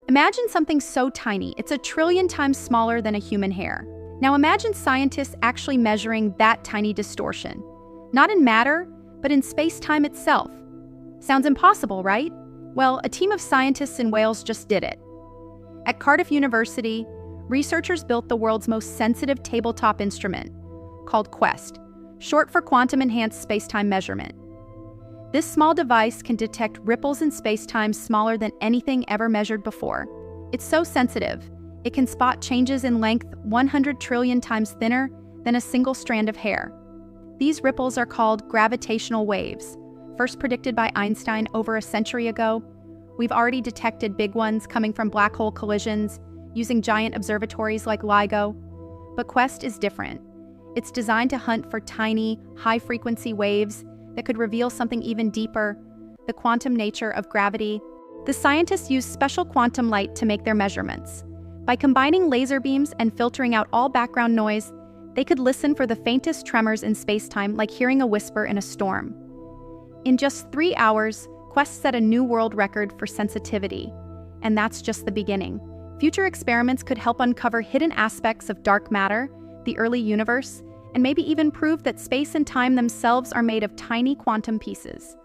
Imagine something so tiny, it's a trillion times smaller than a human hair. Now imagine scientists actually measuring that tiny distortion. Not in matter, but in space-time itself. Sounds impossible, right? Well, a team of scientists in Wales just did it. At Cardiff University, researchers built the world's most sensitive tabletop instrument, called QUEST, short for Quantum Enhanced Space-Time Measurement. This small device can detect ripples in space-time smaller than anything ever measured before. It's so sensitive, it can spot changes in length 100 trillion times thinner than a single strand of hair. These ripples are called gravitational waves. First predicted by Einstein over a century ago, we've already detected big ones coming from black hole collisions using giant observatories like LIGO. But QUEST is different. It's designed to hunt for tiny, high-frequency waves that could reveal something even deeper, the quantum nature of gravity. The scientists use special quantum light to make their measurements. By combining laser beams and filtering out all background noise, they could listen for the faintest tremors in space-time, like hearing a whisper in a storm. In just 3 hours, QUEST set a new world record for sensitivity. And that's just the beginning. Future experiments could help uncover hidden aspects of dark matter, the early universe, and maybe even prove that space and time themselves are made of tiny quantum pieces.